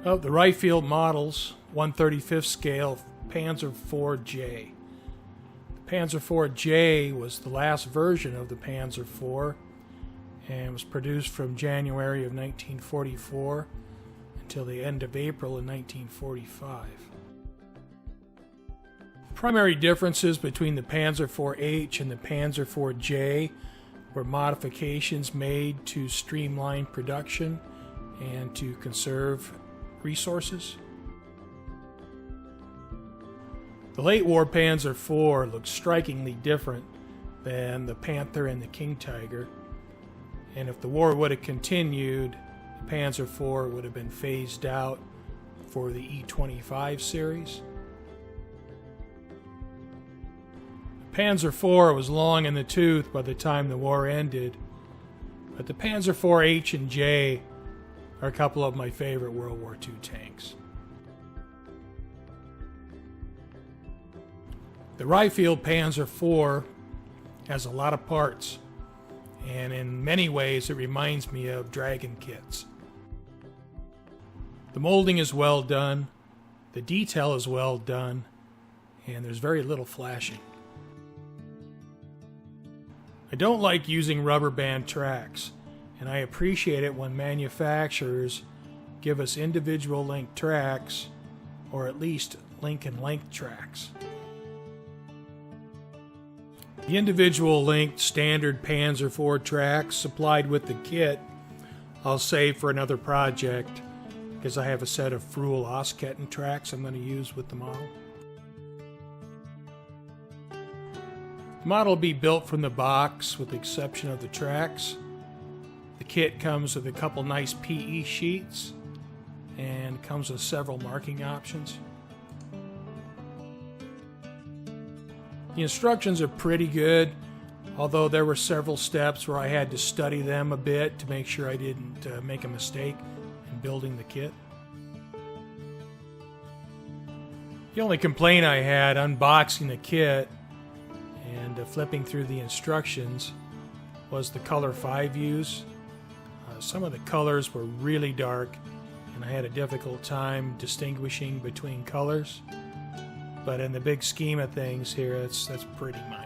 Of the Ryefield models, 1/35th scale Panzer IV-J. The Panzer IV-J was the last version of the Panzer IV and was produced from January of 1944 until the end of April in 1945. Primary differences between the Panzer IV-H and the Panzer IV-J were modifications made to streamline production and to conserve resources. The late war Panzer IV looked strikingly different than the Panther and the King Tiger, and if the war would have continued, the Panzer IV would have been phased out for the E-25 series. The Panzer IV was long in the tooth by the time the war ended, but the Panzer IV-H and J are a couple of my favorite World War II tanks. The Ryefield Panzer IV has a lot of parts, and in many ways it reminds me of Dragon kits. The molding is well done, the detail is well done, and there's very little flashing. I don't like using rubber band tracks, and I appreciate it when manufacturers give us individual link tracks, or at least link and length tracks. The individual linked standard Panzer IV tracks supplied with the kit I'll save for another project because I have a set of Friulmodel Ostketten tracks I'm going to use with the model. The model will be built from the box with the exception of the tracks. The kit comes with a couple nice PE sheets and comes with several marking options. The instructions are pretty good, although there were several steps where I had to study them a bit to make sure I didn't make a mistake in building the kit. The only complaint I had unboxing the kit and flipping through the instructions was the color 5 use. Some of the colors were really dark and I had a difficult time distinguishing between colors. But in the big scheme of things here, that's pretty minor.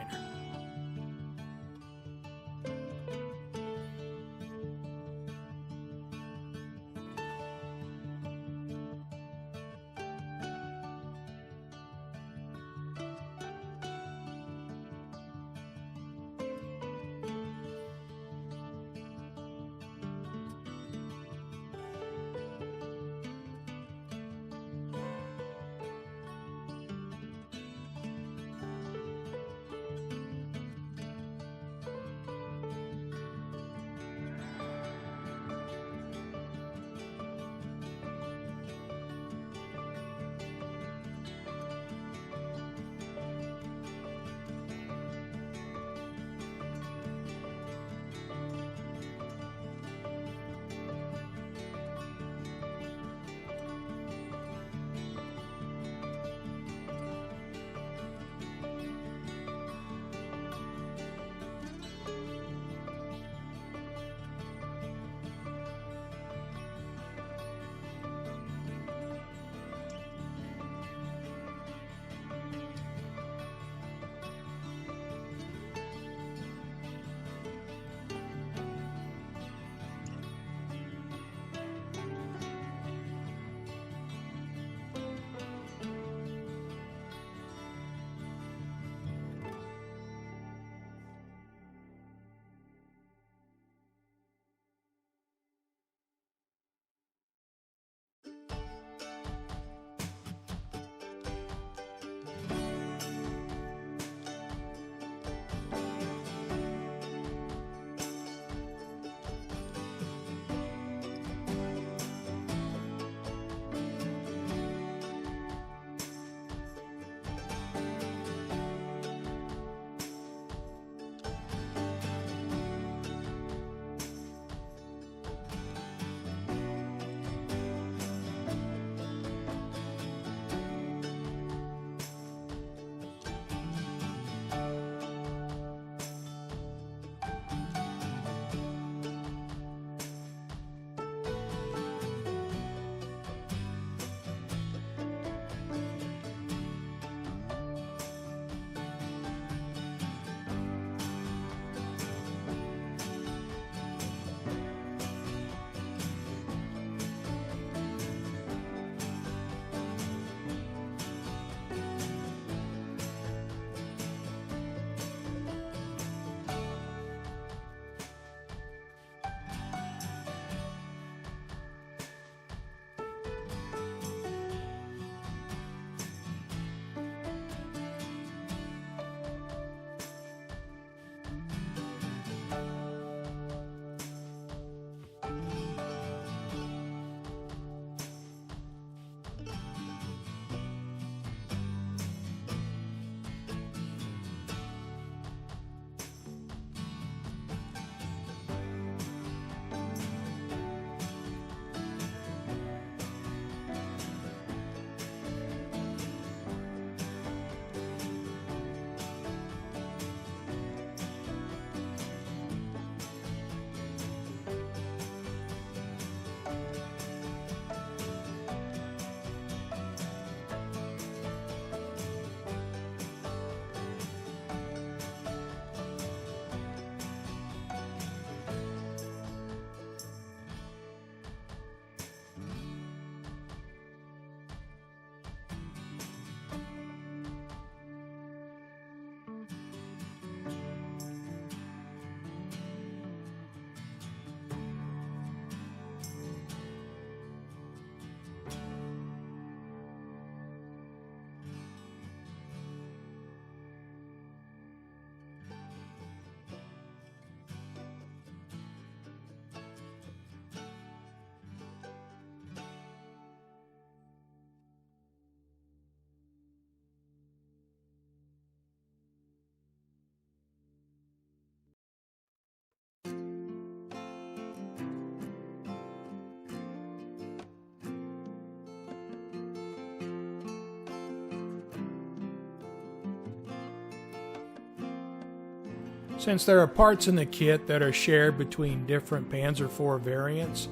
Since there are parts in the kit that are shared between different Panzer IV variants,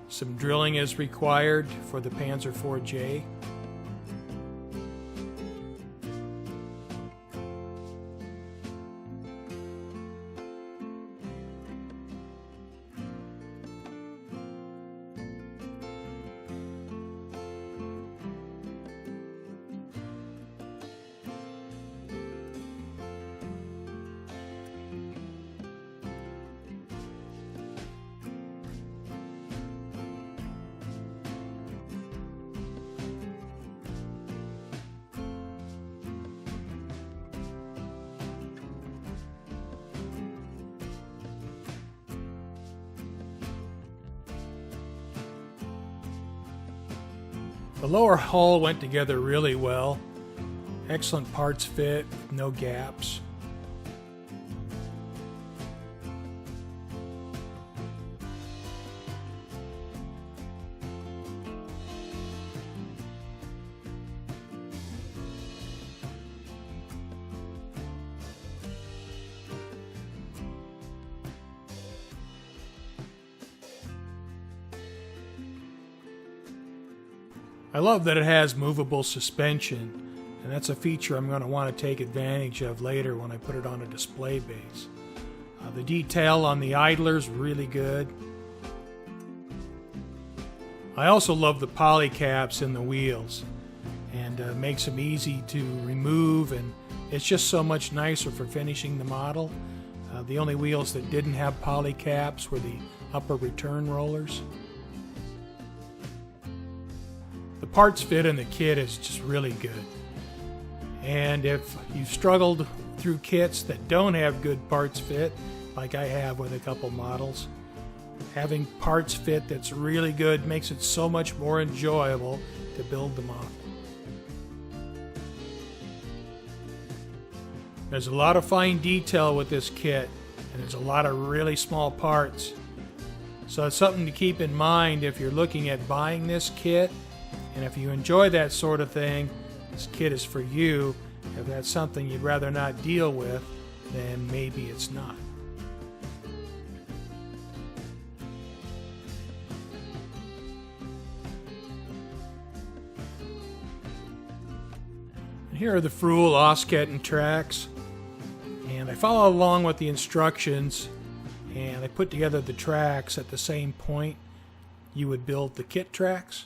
some drilling is required for the Panzer IV-J. The lower hull went together really well. Excellent parts fit, no gaps. I love that it has movable suspension, and that's a feature I'm going to want to take advantage of later when I put it on a display base. The detail on the idler's really good. I also love the poly caps in the wheels, and makes them easy to remove, and it's just so much nicer for finishing the model. The only wheels that didn't have poly caps were the upper return rollers. The parts fit in the kit is just really good. And if you've struggled through kits that don't have good parts fit, like I have with a couple models, having parts fit that's really good makes it so much more enjoyable to build the model. There's a lot of fine detail with this kit, and there's a lot of really small parts. So it's something to keep in mind if you're looking at buying this kit. And if you enjoy that sort of thing, this kit is for you. If that's something you'd rather not deal with, then maybe it's not. And here are the Friulmodel Ostketten tracks. And I follow along with the instructions, and I put together the tracks at the same point you would build the kit tracks.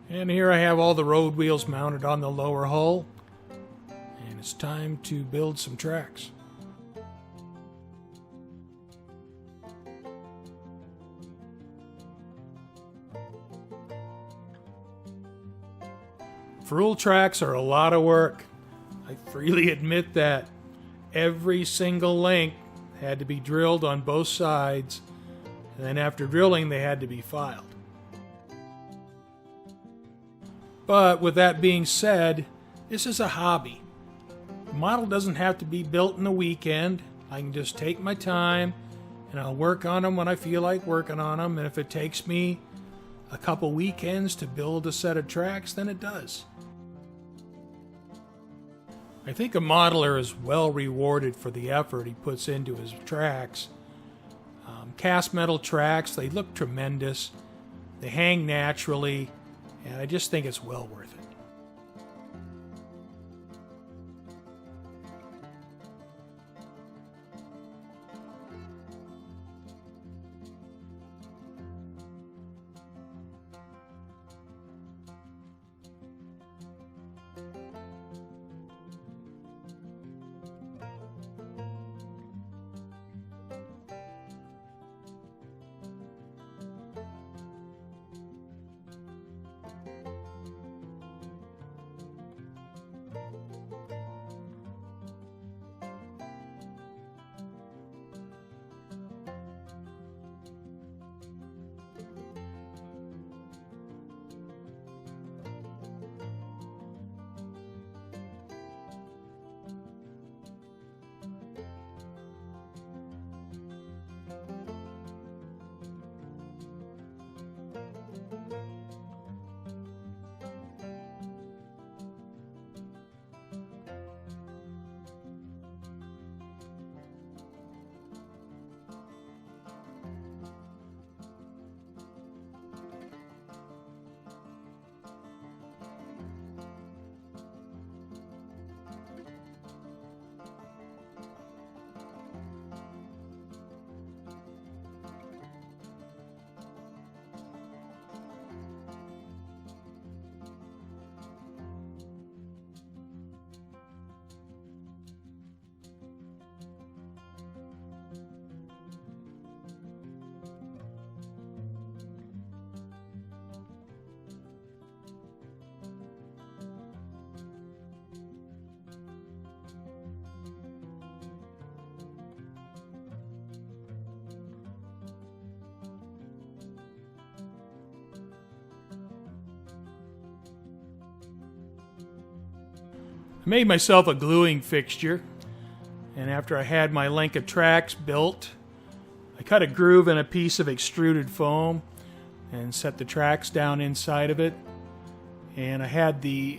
And here I have all the road wheels mounted on the lower hull, and it's time to build some tracks. Friul tracks are a lot of work. I freely admit that. Every single link had to be drilled on both sides, and then after drilling they had to be filed. But with that being said, this is a hobby. The model doesn't have to be built in a weekend. I can just take my time, and I'll work on them when I feel like working on them. And if it takes me a couple weekends to build a set of tracks, then it does. I think a modeler is well rewarded for the effort he puts into his tracks. Cast metal tracks, they look tremendous. They hang naturally. And I just think it's well worth it. I made myself a gluing fixture, and after I had my link of tracks built, I cut a groove in a piece of extruded foam and set the tracks down inside of it. And I had the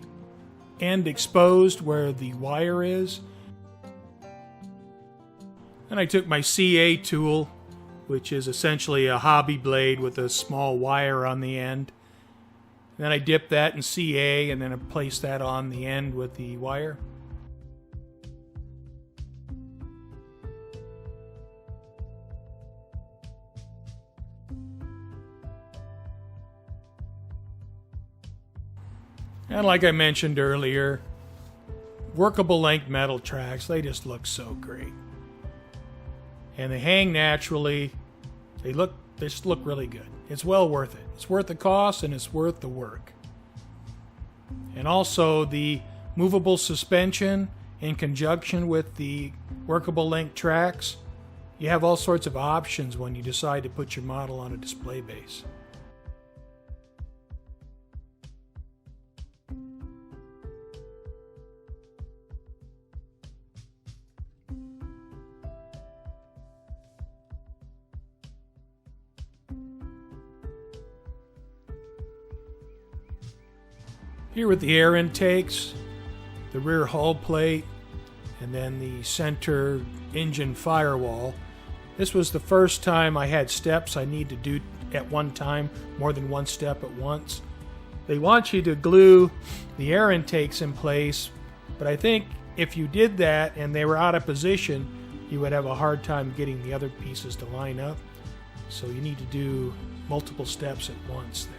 end exposed where the wire is. And I took my CA tool, which is essentially a hobby blade with a small wire on the end. Then I dipped that in CA and then I placed that on the end with the wire. And like I mentioned earlier, workable length metal tracks, they just look so great. And they hang naturally. They just look really good. It's well worth it. It's worth the cost and it's worth the work. And also the movable suspension in conjunction with the workable length tracks, you have all sorts of options when you decide to put your model on a display base. Here with the air intakes, the rear hull plate, and then the center engine firewall. This was the first time I had steps I need to do at one time, more than one step at once. They want you to glue the air intakes in place, but I think if you did that and they were out of position, you would have a hard time getting the other pieces to line up. So you need to do multiple steps at once there.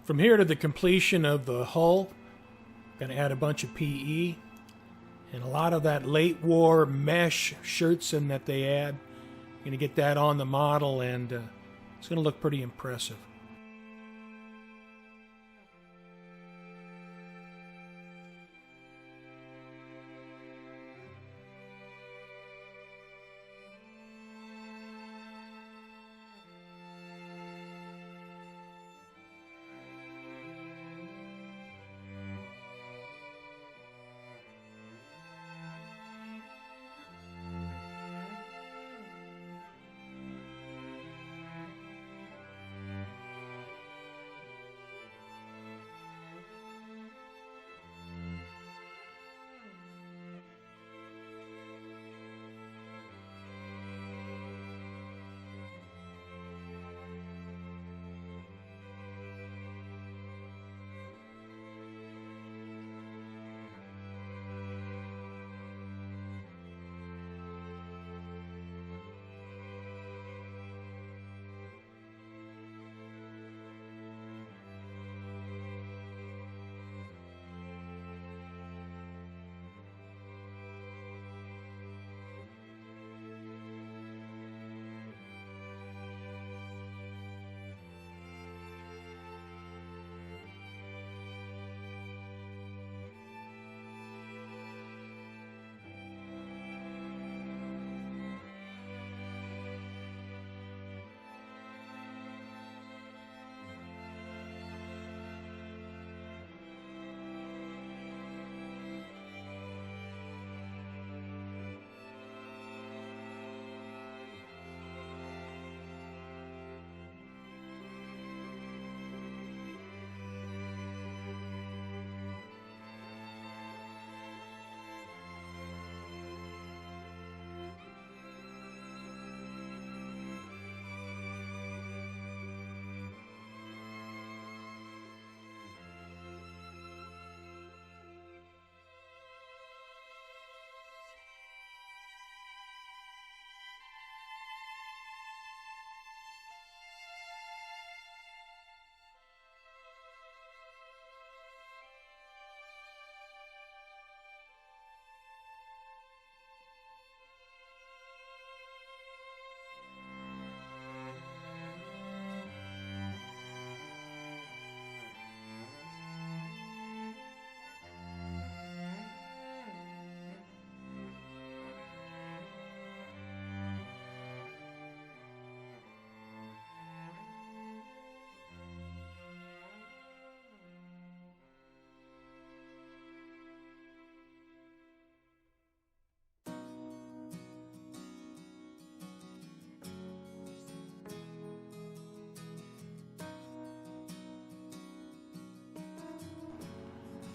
From here to the completion of the hull, I'm going to add a bunch of PE and a lot of that late war mesh shirtsen that they add. I'm going to get that on the model and it's going to look pretty impressive.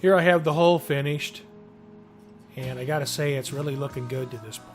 Here I have the hull finished, and I gotta say it's really looking good to this point.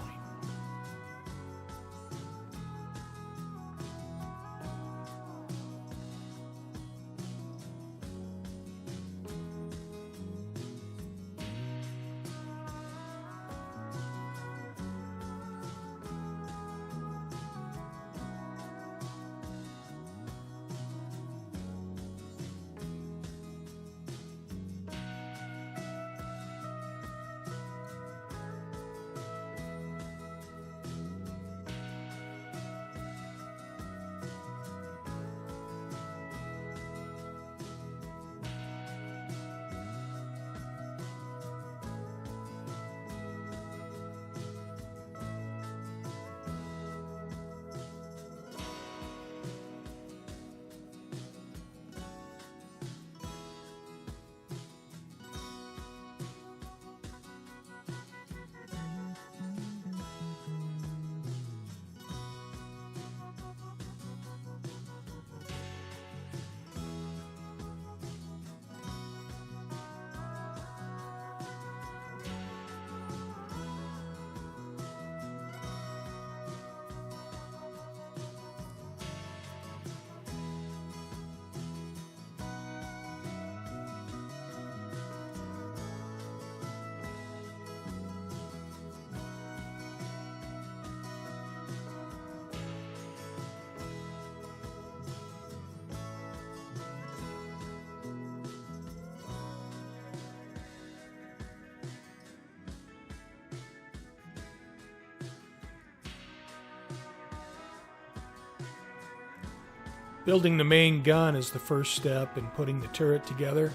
Building the main gun is the first step in putting the turret together,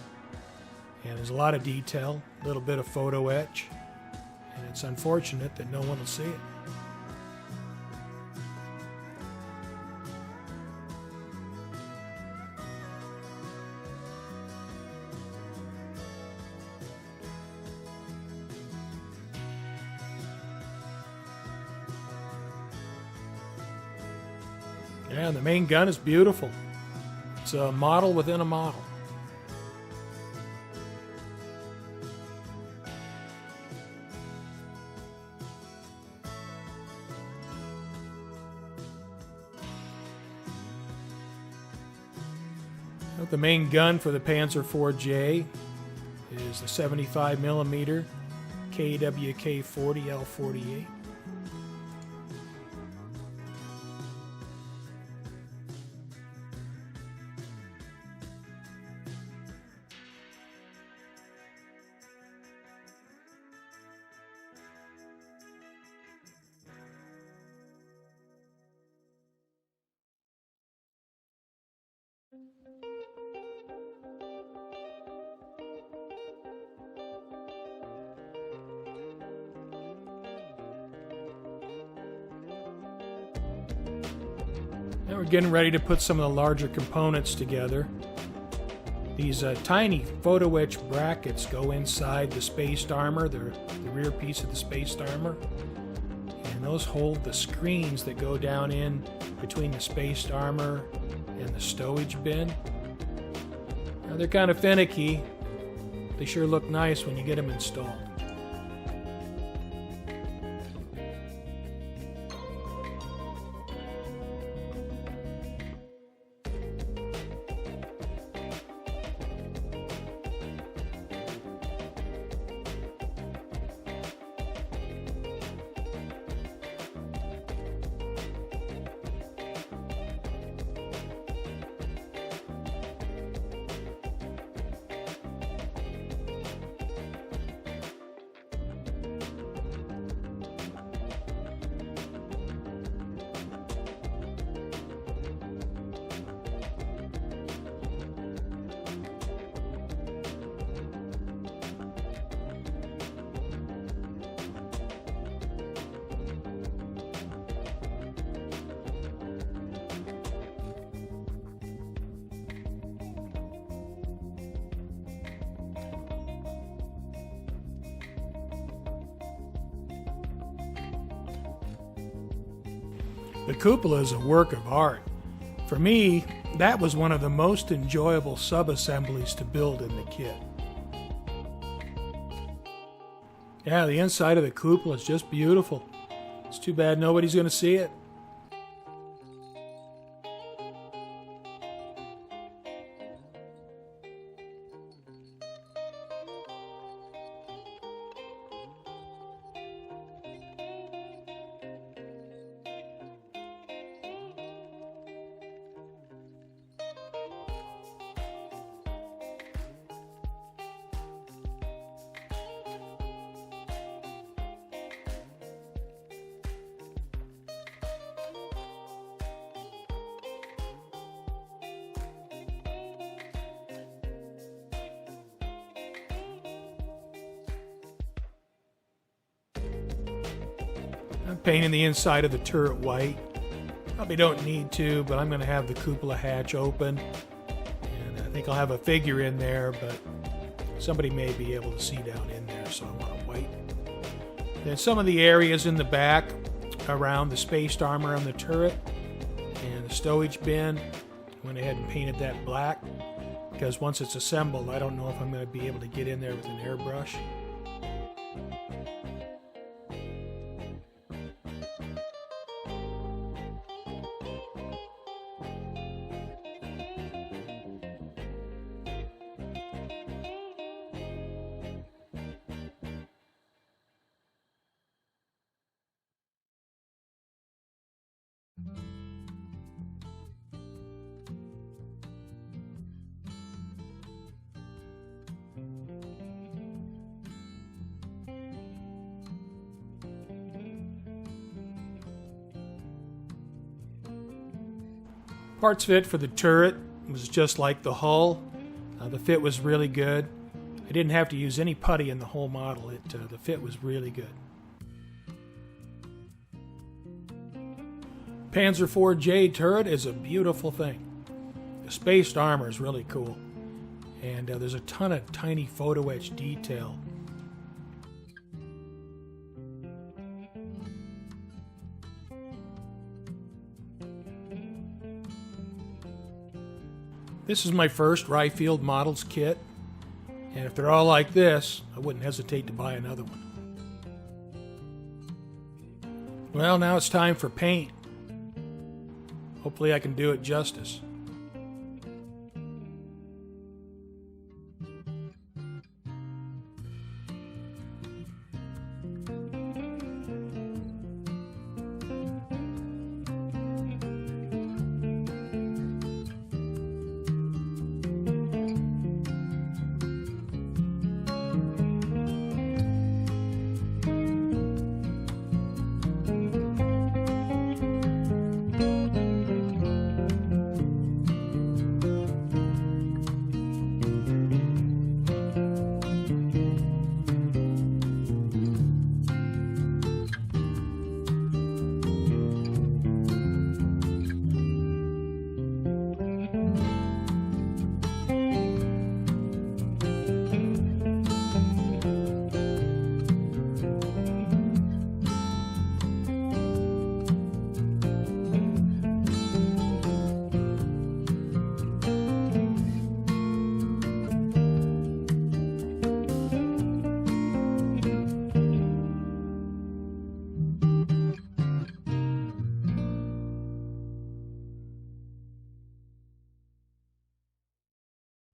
and there's a lot of detail, a little bit of photo etch, and it's unfortunate that no one will see it. Yeah, the main gun is beautiful. It's a model within a model. The main gun for the Panzer IV is the 75mm KWK-40L48. Now we're getting ready to put some of the larger components together. These tiny photo etch brackets go inside the spaced armor, the rear piece of the spaced armor, and those hold the screens that go down in between the spaced armor and the stowage bin. Now they're kind of finicky. They sure look nice when you get them installed. The cupola is a work of art. For me, that was one of the most enjoyable sub-assemblies to build in the kit. Yeah, the inside of the cupola is just beautiful. It's too bad nobody's going to see it. I'm painting the inside of the turret white. Probably don't need to, but I'm going to have the cupola hatch open. And I think I'll have a figure in there, but somebody may be able to see down in there, so I want it white. Then some of the areas in the back around the spaced armor on the turret and the stowage bin, I went ahead and painted that black, because once it's assembled, I don't know if I'm going to be able to get in there with an airbrush. Parts fit for the turret was just like the hull. The fit was really good. I didn't have to use any putty in the whole model. The fit was really good. Panzer IV turret is a beautiful thing. The spaced armor is really cool. And there's a ton of tiny photo etch detail. This is my first Ryefield models kit, and if they're all like this, I wouldn't hesitate to buy another one. Well, now it's time for paint. Hopefully I can do it justice.